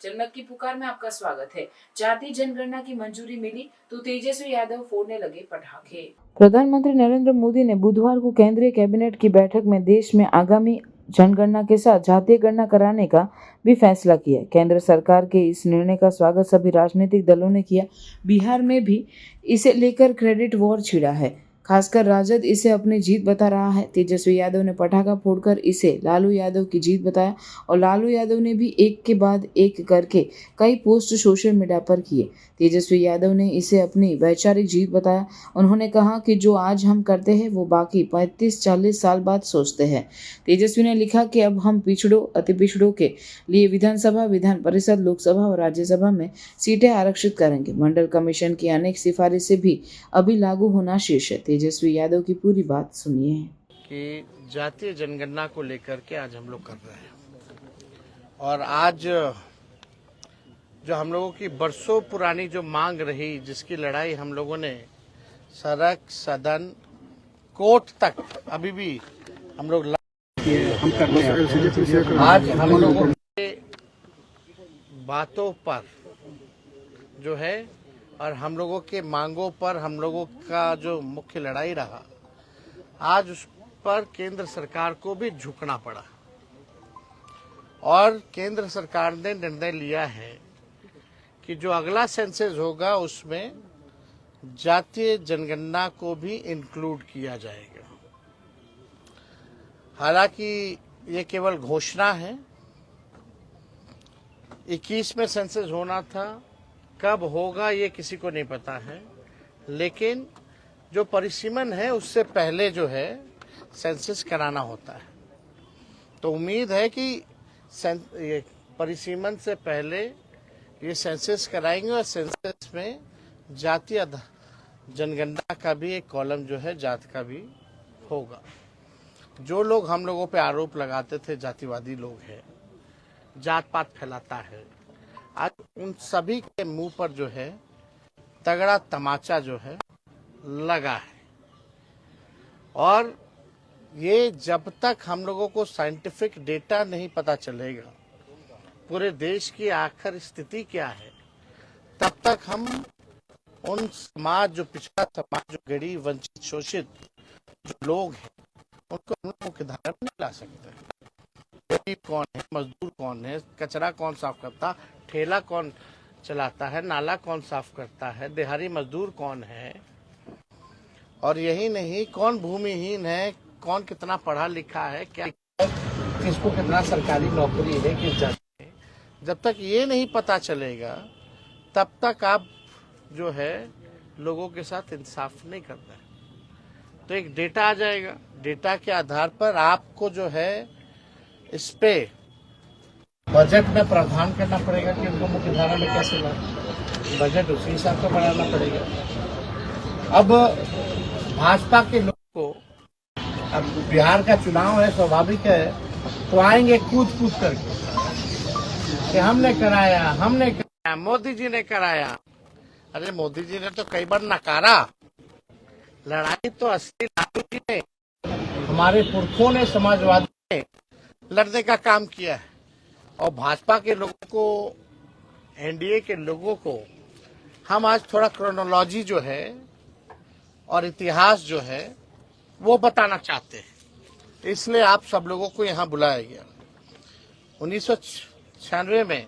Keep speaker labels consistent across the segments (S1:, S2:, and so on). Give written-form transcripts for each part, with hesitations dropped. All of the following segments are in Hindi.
S1: जनमत की पुकार में आपका स्वागत है। जातीय जनगणना की मंजूरी मिली तो तेजस्वी यादव फोड़ने लगे पटाखे। प्रधानमंत्री नरेंद्र मोदी ने बुधवार को केंद्रीय कैबिनेट की बैठक में देश में आगामी जनगणना के साथ जातीय गणना कराने का भी फैसला किया। केंद्र सरकार के इस निर्णय का स्वागत सभी राजनीतिक दलों ने किया। बिहार में भी इसे लेकर क्रेडिट वॉर छिड़ा है, खासकर राजद इसे अपनी जीत बता रहा है। तेजस्वी यादव ने पटाखा फोड़कर इसे लालू यादव की जीत बताया और लालू यादव ने भी एक के बाद एक करके कई पोस्ट सोशल मीडिया पर किए। तेजस्वी यादव ने इसे अपनी वैचारिक जीत बताया। उन्होंने कहा कि जो आज हम करते हैं वो बाकी 35-40 साल बाद सोचते हैं। तेजस्वी ने लिखा कि अब हम पिछड़ों, अति पिछड़ों के लिए विधानसभा, विधान परिषद, लोकसभा और राज्यसभा में सीटें आरक्षित करेंगे। मंडल कमीशन की अनेक सिफारिशें भी अभी लागू होना शेष है। तेजस्वी यादव की पूरी बात सुनिए
S2: कि जातीय जनगणना को लेकर के आज हम लोग कर रहे हैं और आज जो हम लोगों की बरसों पुरानी जो मांग रही, जिसकी लड़ाई हम लोगों ने सड़क, सदन, कोर्ट तक अभी भी हम लोग आज हम लोगों के बातों पर जो है और हम लोगों के मांगों पर हम लोगों का जो मुख्य लड़ाई रहा, आज उस पर केंद्र सरकार को भी झुकना पड़ा और केंद्र सरकार ने निर्णय लिया है कि जो अगला सेंसस होगा उसमें जातीय जनगणना को भी इंक्लूड किया जाएगा। हालांकि ये केवल घोषणा है, 21 में सेंसस होना था, कब होगा ये किसी को नहीं पता है, लेकिन जो परिसीमन है उससे पहले जो है सेंसस कराना होता है। तो उम्मीद है कि ये परिसीमन से पहले ये सेंसस कराएंगे और सेंसस में जातीय जनगणना का भी एक कॉलम जो है जात का भी होगा। जो लोग हम लोगों पे आरोप लगाते थे जातिवादी लोग हैं, जात पात फैलाता है, आज उन सभी के मुंह पर जो है तगड़ा तमाचा जो है लगा है। और ये जब तक हम लोगों को साइंटिफिक डेटा नहीं पता चलेगा पूरे देश की आखिर स्थिति क्या है, तब तक हम उन समाज, जो पिछड़ा समाज, जो गरीब, वंचित, शोषित जो लोग हैं, उनको हम लोग मुख्य धारा में नहीं ला सकते। गरीब कौन है, मजदूर कौन है, कचरा कौन साफ करता, ठेला कौन चलाता है, नाला कौन साफ करता है, दिहाड़ी मजदूर कौन है, और यही नहीं कौन भूमिहीन है, कौन कितना पढ़ा लिखा है, क्या किसको कितना सरकारी नौकरी है, किस जाति है, जब तक ये नहीं पता चलेगा तब तक आप जो है लोगों के साथ इंसाफ नहीं करना है। तो एक डेटा आ जाएगा, डेटा के आधार पर आपको जो है इस पे बजट में प्रावधान करना पड़ेगा कि उनको मुख्य धारा में कैसे लाए, बजट उसी हिसाब से बढ़ाना पड़ेगा। अब भाजपा के लोग को, अब बिहार का चुनाव है, स्वाभाविक है, तो आएंगे कूद कूद करके कि हमने कराया, मोदी जी ने कराया। अरे मोदी जी ने तो कई बार नकारा, लड़ाई तो असली लालू जी ने, हमारे पुरखों ने, समाजवादी ने लड़ने का काम किया है। और भाजपा के लोगों को, एनडीए के लोगों को हम आज थोड़ा क्रोनोलॉजी जो है और इतिहास जो है वो बताना चाहते हैं, इसलिए आप सब लोगों को यहाँ बुलाया गया। 1996 में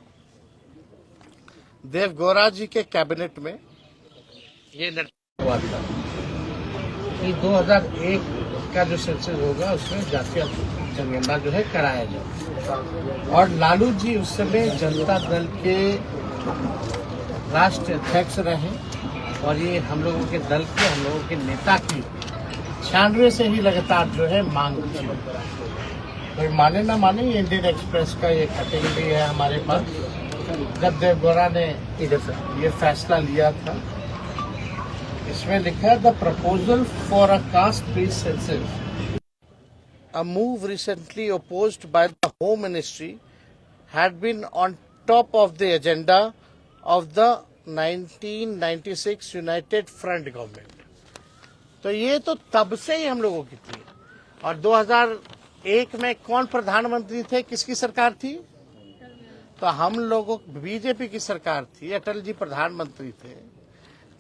S2: देवगौड़ा जी के कैबिनेट में ये निर्णय हुआ था कि 2001 का जो सेंसस होगा उसमें जातीय जनगणना जो है कराया जाए। और लालू जी उस समय जनता दल के राष्ट्रीय अध्यक्ष रहे और ये हम लोगों के दल के, हम लोगों के नेता की 96 से ही लगातार जो है मांग थी। कोई माने ना माने, ये इंडियन एक्सप्रेस का ये कैटेगरी है हमारे पास। जब देवगौड़ा ने ये फैसला लिया था, इसमें लिखा है the proposal for a caste based census, a move recently opposed by the Home Ministry, had been on top of the agenda of the 1996 United Front government. तो ये तो तब से ही हम लोगों की थी। और 2001 में कौन प्रधानमंत्री थे, किसकी सरकार थी? तो हम लोगों बीजेपी की सरकार थी, अटल जी प्रधानमंत्री थे,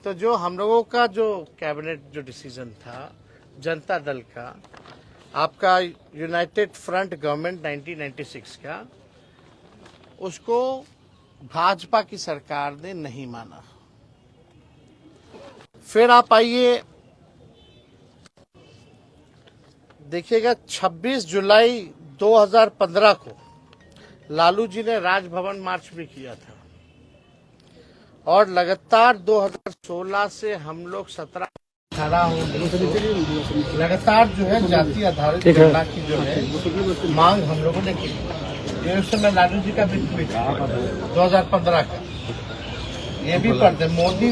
S2: तो जो हम लोगों का जो कैबिनेट जो डिसीजन था जनता दल का, आपका यूनाइटेड फ्रंट गवर्नमेंट 1996 का, उसको भाजपा की सरकार ने नहीं माना। फिर आप आइए देखिएगा, 26 जुलाई 2015 को लालू जी ने राजभवन मार्च भी किया था और लगातार 2016 से हम लोग 17-18 लगातार जो है जाति आधारित गणना की जो है मांग हम लोगों ने की। ये उस समय लालू जी का भी ट्वीट था 2015 का, ये भी पढ़ते मोदी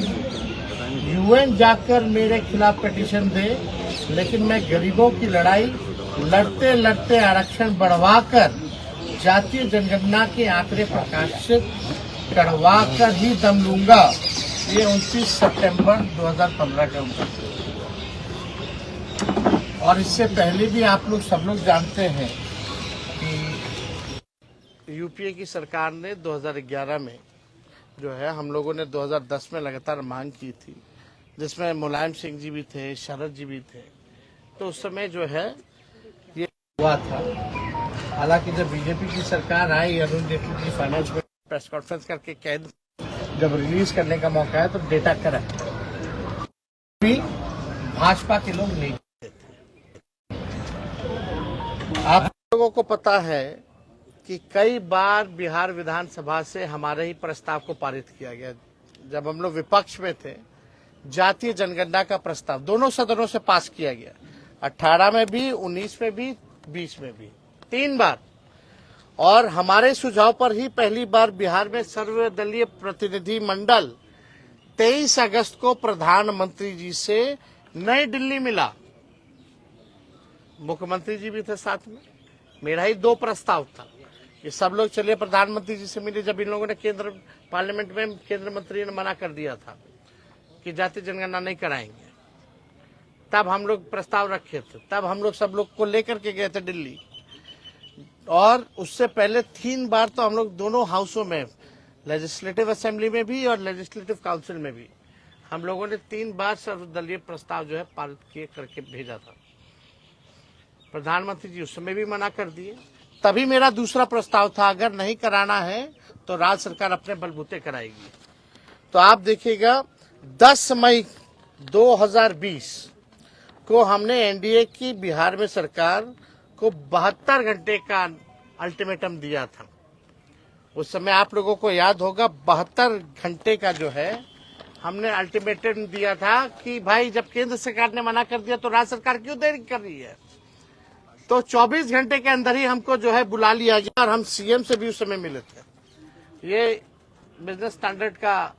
S2: यूएन जाकर मेरे खिलाफ पिटीशन दे, लेकिन मैं गरीबों की लड़ाई लड़ते लड़ते आरक्षण बढ़वाकर जातीय जनगणना के आंकड़े प्रकाशित करवा कर ही दम लूंगा। ये 29 सितंबर 2015 का हुआ। और इससे पहले भी आप लोग सब लोग जानते हैं कि यूपीए की सरकार ने 2011 में जो है, हम लोगों ने 2010 में लगातार मांग की थी, जिसमें मुलायम सिंह जी भी थे, शरद जी भी थे। तो उस समय जो है ये हुआ था। हालांकि जब बीजेपी की सरकार आई, अरुण जेटली की फाइनेंस में प्रेस कॉन्फ्रेंस करके कैद जब रिलीज करने का मौका है तो डेटा करेक्ट भी भाजपा के लोग नहीं थे। आप लोगों को पता है कि कई बार बिहार विधानसभा से हमारे ही प्रस्ताव को पारित किया गया। जब हम लोग विपक्ष में थे, जातीय जनगणना का प्रस्ताव दोनों सदनों से पास किया गया, 18 में भी, 19 में भी, 20 में भी, 3 बार। और हमारे सुझाव पर ही पहली बार बिहार में सर्वदलीय प्रतिनिधि मंडल 23 अगस्त को प्रधानमंत्री जी से नई दिल्ली मिला। मुख्यमंत्री जी भी थे साथ में, मेरा ही 2 प्रस्ताव था। ये सब लोग चलिए प्रधानमंत्री जी से मिले, जब इन लोगों ने केंद्र पार्लियामेंट में केंद्र मंत्री ने मना कर दिया था कि जातीय जनगणना नहीं कराएंगे, तब हम लोग प्रस्ताव रखे थे, तब हम लोग सब लोग को लेकर के गए थे दिल्ली। और उससे पहले 3 बार तो हम लोग दोनों हाउसों में, लेजिस्लेटिव असेंबली में भी और लेजिस्लेटिव काउंसिल में भी, हम लोगों ने 3 बार सर्वदलीय प्रस्ताव जो है पारित किए करके भेजा था। प्रधानमंत्री जी उस समय भी मना कर दिए। तभी मेरा दूसरा प्रस्ताव था, अगर नहीं कराना है तो राज्य सरकार अपने बलबूते कराएगी। तो आप देखिएगा, 10 मई 2020 को हमने एनडीए की बिहार में सरकार को 72 घंटे का अल्टीमेटम दिया था। उस समय आप लोगों को याद होगा, 72 घंटे का जो है हमने अल्टीमेटम दिया था कि भाई जब केंद्र सरकार ने मना कर दिया तो राज्य सरकार क्यों देरी कर रही है। तो 24 घंटे के अंदर ही हमको जो है बुला लिया गया और हम सीएम से भी उस समय मिले थे। ये बिजनेस स्टैंडर्ड का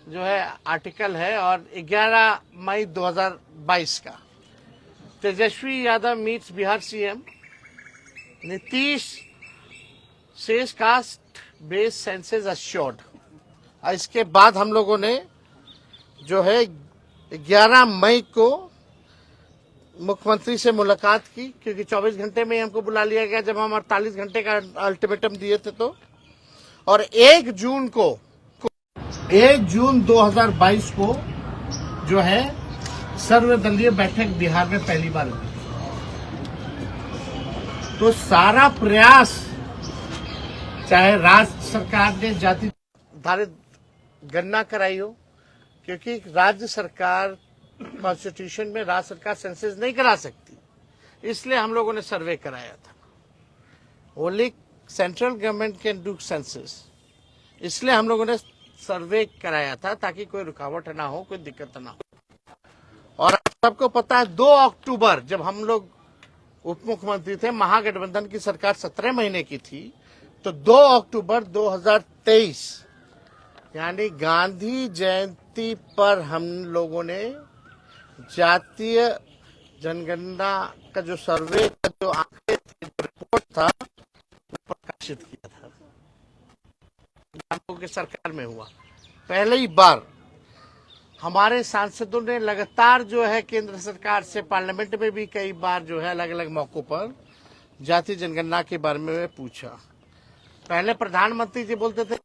S2: जो है आर्टिकल है। और 11 मई 2022 का Tejashwi Yadav meets Bihar CM, Nitish says caste base census assured. इसके बाद हम लोगों ने जो है 11 मई को मुख्यमंत्री से मुलाकात की, क्योंकि 24 घंटे में ही हमको बुला लिया गया जब हम 48 घंटे का अल्टीमेटम दिए थे। तो और 1 जून 2022 को जो है सर्वदलीय बैठक बिहार में पहली बार हुई। तो सारा प्रयास, चाहे राज्य सरकार ने जाति आधारित गणना कराई हो, क्योंकि राज्य सरकार कॉन्स्टिट्यूशन में राज्य सरकार सेंसस नहीं करा सकती, इसलिए हम लोगों ने सर्वे कराया था। Only central government can do census, इसलिए हम लोगों ने सर्वे कराया था ताकि कोई रुकावट ना हो, कोई दिक्कत ना हो। और सबको पता है 2 अक्टूबर जब हम लोग उप मुख्यमंत्री थे, महागठबंधन की सरकार 17 महीने की थी, तो 2 अक्टूबर 2023 यानी गांधी जयंती पर हम लोगों ने जातीय जनगणना का जो सर्वे का जो आंकड़े थे, जो रिपोर्ट था, वो प्रकाशित किया था। हम लोगों की सरकार में हुआ पहले ही बार। हमारे सांसदों ने लगातार जो है केंद्र सरकार से पार्लियामेंट में भी कई बार जो है अलग अलग मौकों पर जातीय जनगणना के बारे में पूछा। पहले प्रधानमंत्री जी बोलते थे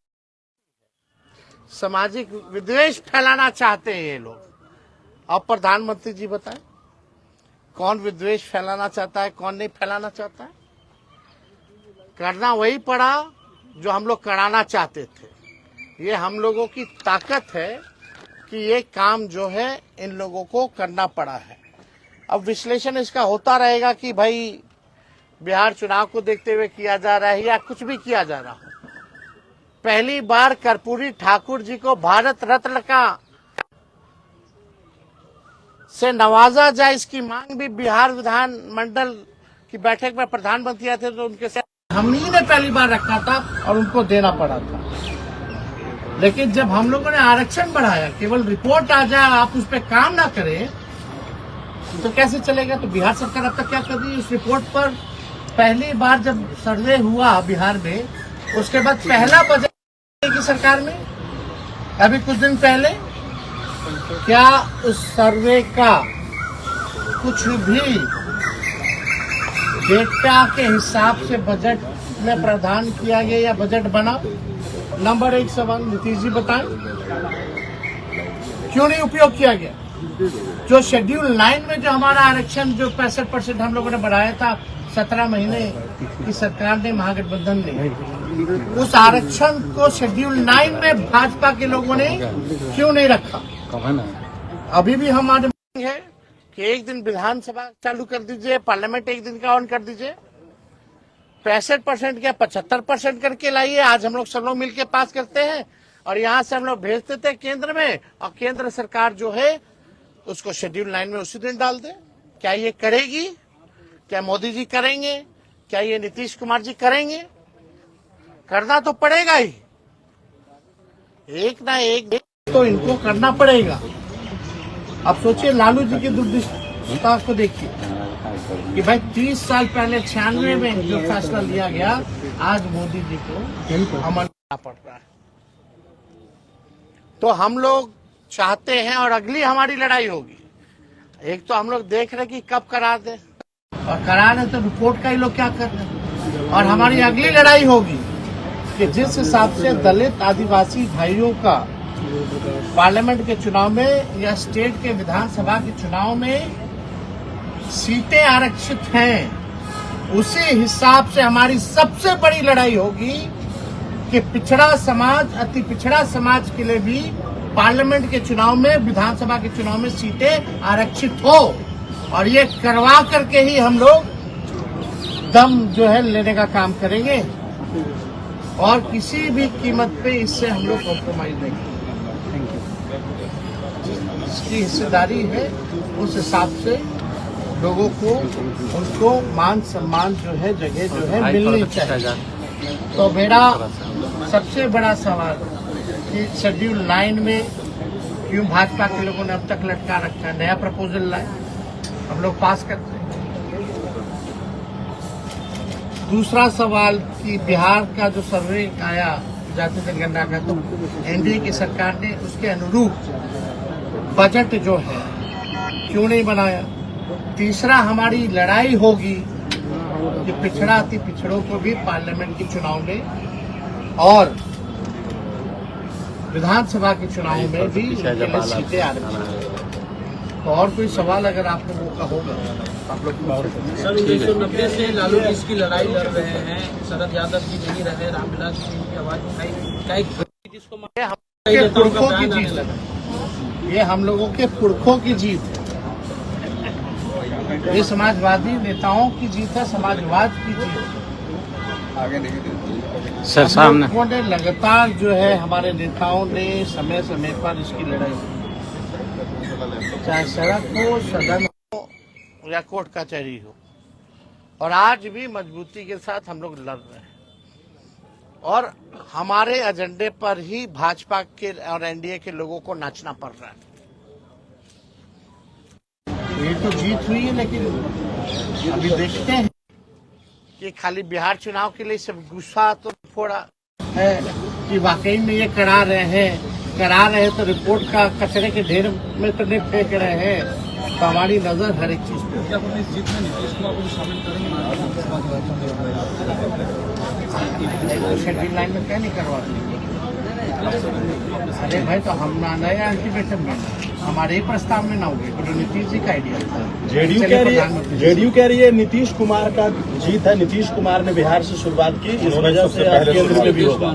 S2: सामाजिक विद्वेष फैलाना चाहते हैं ये लोग। अब प्रधानमंत्री जी बताएं कौन विद्वेष फैलाना चाहता है, कौन नहीं फैलाना चाहता है। करना वही पड़ा जो हम लोग कराना चाहते थे। ये हम लोगों की ताकत है कि ये काम जो है इन लोगों को करना पड़ा है। अब विश्लेषण इसका होता रहेगा कि भाई बिहार चुनाव को देखते हुए किया जा रहा है या कुछ भी किया जा रहा हो। पहली बार कर्पूरी ठाकुर जी को भारत रत्न का से नवाजा जाए, इसकी मांग भी बिहार विधानमंडल की बैठक में प्रधानमंत्री आए थे तो उनके साथ हम ही ने पहली बार रखा था और उनको देना पड़ा था। लेकिन जब हम लोगों ने आरक्षण बढ़ाया, केवल रिपोर्ट आ जाए आप उस पर काम ना करें तो कैसे चलेगा। तो बिहार सरकार अब तक क्या कर रही है, उस रिपोर्ट पर पहली बार जब सर्वे हुआ बिहार में, उसके बाद पहला बजट की सरकार में अभी कुछ दिन पहले, क्या उस सर्वे का कुछ भी डेटा के हिसाब से बजट में प्रावधान किया गया या बजट बना? नंबर 1 सवाल नीतीश जी बताएं, क्यों नहीं उपयोग किया गया? जो शेड्यूल 9 में जो हमारा आरक्षण जो 65% हम लोगों ने बढ़ाया था 17 महीने की सरकार ने, महागठबंधन ने, उस आरक्षण को शेड्यूल 9 में भाजपा के लोगों ने क्यों नहीं रखा? अभी भी हमारी मांग है कि एक दिन विधानसभा चालू कर दीजिए, पार्लियामेंट एक दिन का ऑन कर दीजिए, 65% या 75% करके लाइए। आज हम लोग सब लोग मिलकर पास करते हैं और यहाँ से हम लोग भेजते थे केंद्र में, और केंद्र सरकार जो है उसको शेड्यूल 9 में उसी दिन डाल दे। क्या ये करेगी? क्या मोदी जी करेंगे? क्या ये नीतीश कुमार जी करेंगे? करना तो पड़ेगा ही, एक ना एक तो इनको करना पड़ेगा। अब सोचिए लालू जी की दूरदृष्टता को देखिए कि भाई 30 साल पहले 96 में जो फैसला लिया गया, आज मोदी जी को अमल करना पड़ रहा है। तो हम लोग चाहते हैं और अगली हमारी लड़ाई होगी, एक तो हम लोग देख रहे कि कब करा दे, और करा रहे तो रिपोर्ट का ही लोग क्या कर रहे हैं। और हमारी अगली लड़ाई होगी कि जिस हिसाब से दलित आदिवासी भाइयों का पार्लियामेंट के चुनाव में या स्टेट के विधानसभा के चुनाव में सीटें आरक्षित हैं, उसी हिसाब से हमारी सबसे बड़ी लड़ाई होगी कि पिछड़ा समाज, अति पिछड़ा समाज के लिए भी पार्लियामेंट के चुनाव में, विधानसभा के चुनाव में सीटें आरक्षित हो। और ये करवा करके ही हम लोग दम जो है लेने का काम करेंगे, और किसी भी कीमत पे इससे हम लोग कॉम्प्रोमाइज नहीं करेंगे। जिसकी हिस्सेदारी है उस हिसाब से लोगों को उनको मान सम्मान जो है, जगह जो है मिलनी चाहिए। तो मेरा सबसे बड़ा सवाल कि शेड्यूल 9 में क्यों भाजपा के लोगों ने अब तक लटका रखा है? नया प्रपोजल लाए, हम लोग पास करते हैं। दूसरा सवाल कि बिहार का जो सर्वे आया जाति जनगणना का, तो एनडीए की सरकार ने उसके अनुरूप बजट जो है क्यों नहीं बनाया? तीसरा हमारी लड़ाई होगी कि पिछड़ा अति पिछड़ों को भी पार्लियामेंट के चुनाव में और विधानसभा के चुनाव में भी सीटें आरक्षित। तो और कोई सवाल अगर आप लोगों का होगा आप लोग
S3: सर, 1990 से लालू जी इसकी लड़ाई लड़ रहे हैं, शरद यादव जी नहीं रहे, रामविलास जी की आवाज उठाई, जिसको
S2: पुरखों की जीत है, ये हम लोगों के पुरखों की जीत है, ये समाजवादी नेताओं की जीत है, समाजवाद की जीत है। सर सामने लोगों ने लगातार जो है, हमारे नेताओं ने समय समय पर इसकी लड़ाई, चाहे सड़क हो, सदन हो या कोर्ट कचहरी हो, और आज भी मजबूती के साथ हम लोग लड़ रहे हैं। और हमारे एजेंडे पर ही भाजपा के और एनडीए के लोगों को नाचना पड़ रहा है। ये तो जीत हुई है, लेकिन अभी देखते हैं कि खाली बिहार चुनाव के लिए सब गुस्सा तो थोड़ा है कि वाकई में ये करा रहे हैं तो रिपोर्ट का कचरे के ढेर में तो नहीं फेंक रहे हैं। तो हमारी नजर हर एक चीज पे। शेड्यूल लाइन में क्या नहीं करवाते? अरे भाई, तो हम ना नए अल्टीमेटम में हमारे ही प्रस्ताव में ना हुए, तो नीतीश जी का आइडिया था।
S4: जेडीयू कह रही है नीतीश कुमार का जीत है, नीतीश कुमार ने बिहार से शुरुआत की, इस वजह से केंद्र में भी होगा।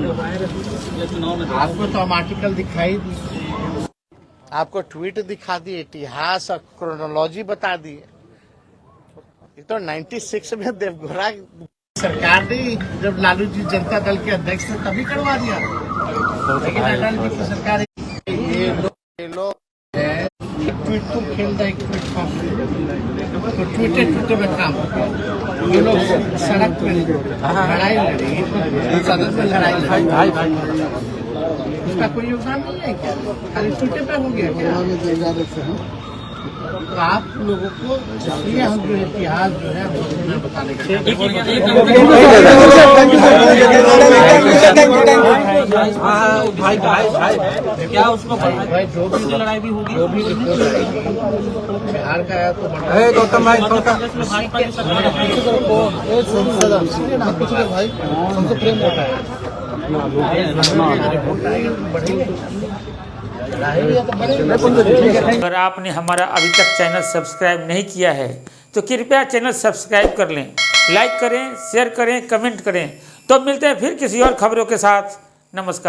S2: आपको तो हम आर्टिकल दिखाई दिए, आपको ट्वीट दिखा दिए, इतिहास और क्रोनोलॉजी बता दिए। ये तो 96 में देवगौड़ा सरकार ने, जब लालू जी जनता दल के अध्यक्ष थे तभी करवा दिया, लेकिन अटल जी की सरकार ये लोग ट्वीट तो खेल रहे, तो ट्वीटे में काम ये लोग सड़क पे लड़ाई लड़ी, सदन में लड़ाई लड़ी, उसका कोई योगदान नहीं है क्या? खाली ट्वीटे पे हो गया। तो आप लोगों को इसलिए हम जो इतिहास जो है बताने के
S3: भाई क्या उसको
S2: भाई जो भी
S3: लड़ाई भी होगी,
S2: जो भी बिहार का है तो
S4: गौतम भाई
S3: भाजपा की सरकार
S2: भाई हमको प्रेम होता है,
S5: अगर आपने हमारा अभी तक चैनल सब्सक्राइब नहीं किया है तो कृपया चैनल सब्सक्राइब कर लें, लाइक करें, शेयर करें, कमेंट करें। तो मिलते हैं फिर किसी और खबरों के साथ। नमस्कार।